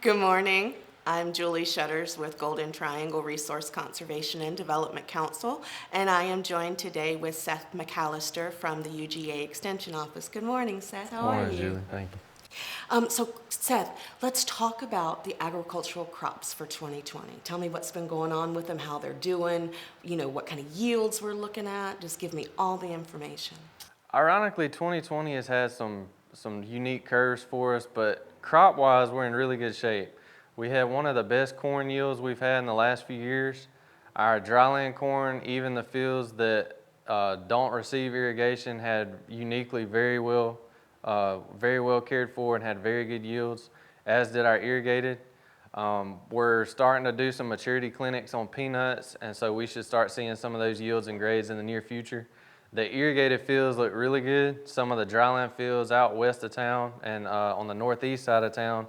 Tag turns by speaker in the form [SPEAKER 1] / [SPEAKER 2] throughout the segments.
[SPEAKER 1] Good morning. I'm Julie Shutters with Golden Triangle Resource Conservation and Development Council, and I am joined today with Seth McCallister from the UGA Extension Office. Good morning, Seth. How are
[SPEAKER 2] Morning,
[SPEAKER 1] you?
[SPEAKER 2] Julie. Thank you.
[SPEAKER 1] Seth, let's talk about the agricultural crops for 2020. Tell me what's been going on with them, how they're doing, what kind of yields we're looking at. Just give me all the information.
[SPEAKER 2] Ironically, 2020 has had some unique curves for us, but crop-wise, we're in really good shape. We had one of the best corn yields we've had in the last few years. Our dryland corn, even the fields that don't receive irrigation, had uniquely very well cared for and had very good yields, as did our irrigated. We're starting to do some maturity clinics on peanuts, and so we should start seeing some of those yields and grades in the near future. The irrigated fields look really good. Some of the dryland fields out west of town and on the northeast side of town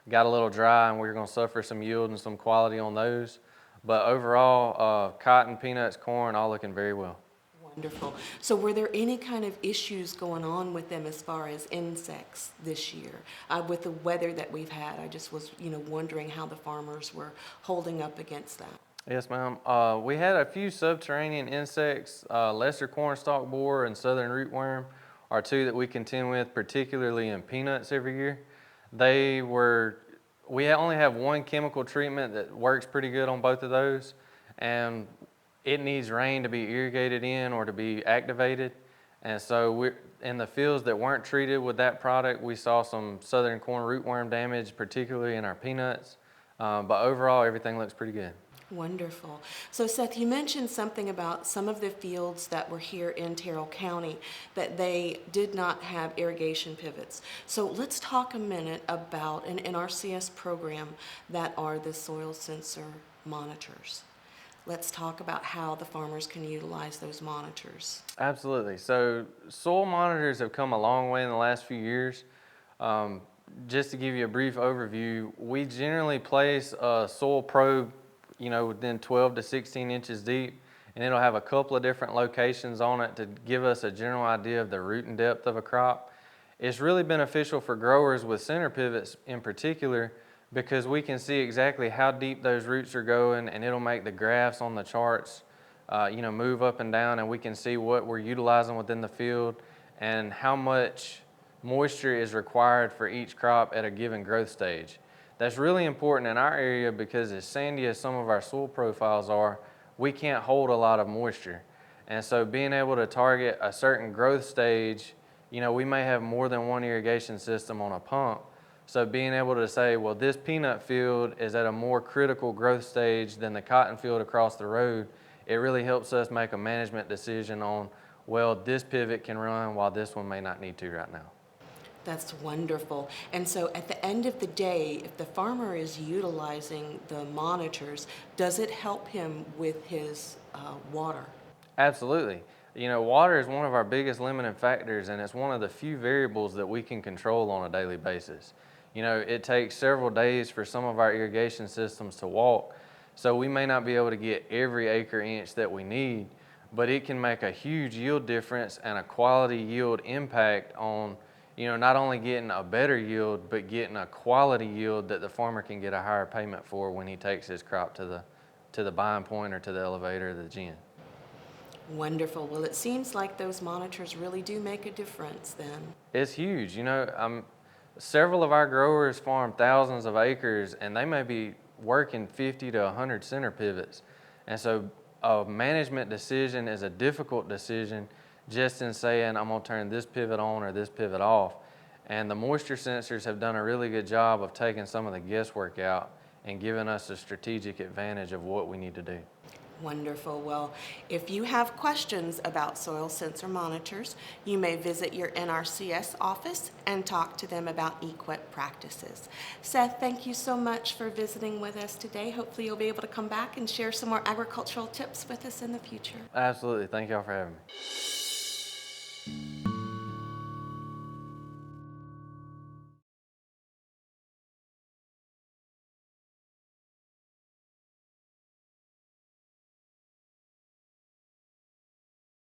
[SPEAKER 2] got a little dry, and we're going to suffer some yield and some quality on those. But overall, cotton, peanuts, corn, all looking very well.
[SPEAKER 1] Wonderful. So were there any kind of issues going on with them as far as insects this year? With the weather that we've had, I just was, wondering how the farmers were holding up against that.
[SPEAKER 2] Yes, ma'am. We had a few subterranean insects. Lesser cornstalk borer and southern rootworm are two that we contend with, particularly in peanuts every year. We only have one chemical treatment that works pretty good on both of those, and it needs rain to be irrigated in or to be activated. And so in the fields that weren't treated with that product, we saw some southern corn rootworm damage, particularly in our peanuts. But overall, everything looks pretty good.
[SPEAKER 1] Wonderful. So Seth, you mentioned something about some of the fields that were here in Terrell County that they did not have irrigation pivots. So let's talk a minute about an NRCS program that are the soil sensor monitors. Let's talk about how the farmers can utilize those monitors.
[SPEAKER 2] Absolutely. So soil monitors have come a long way in the last few years. Just to give you a brief overview, we generally place a soil probe within 12 to 16 inches deep, and it'll have a couple of different locations on it to give us a general idea of the root and depth of a crop. It's really beneficial for growers with center pivots in particular because we can see exactly how deep those roots are going, and it'll make the graphs on the charts move up and down, and we can see what we're utilizing within the field and how much moisture is required for each crop at a given growth stage. That's really important in our area because as sandy as some of our soil profiles are, we can't hold a lot of moisture. And so being able to target a certain growth stage, we may have more than one irrigation system on a pump. So being able to say, well, this peanut field is at a more critical growth stage than the cotton field across the road, it really helps us make a management decision on, well, this pivot can run while this one may not need to right now.
[SPEAKER 1] That's wonderful. And so at the end of the day, if the farmer is utilizing the monitors, does it help him with his water?
[SPEAKER 2] Absolutely. Water is one of our biggest limiting factors, and it's one of the few variables that we can control on a daily basis. It takes several days for some of our irrigation systems to walk, so we may not be able to get every acre inch that we need, but it can make a huge yield difference and a quality yield impact on not only getting a better yield, but getting a quality yield that the farmer can get a higher payment for when he takes his crop to the buying point or to the elevator or the gin.
[SPEAKER 1] Wonderful. Well, it seems like those monitors really do make a difference then.
[SPEAKER 2] It's huge. Several of our growers farm thousands of acres, and they may be working 50 to 100 center pivots. And so a management decision is a difficult decision just in saying, I'm going to turn this pivot on or this pivot off. And the moisture sensors have done a really good job of taking some of the guesswork out and giving us a strategic advantage of what we need to do.
[SPEAKER 1] Wonderful. Well, if you have questions about soil sensor monitors, you may visit your NRCS office and talk to them about EQIP practices. Seth, thank you so much for visiting with us today. Hopefully you'll be able to come back and share some more agricultural tips with us in the future.
[SPEAKER 2] Absolutely. Thank y'all for having me.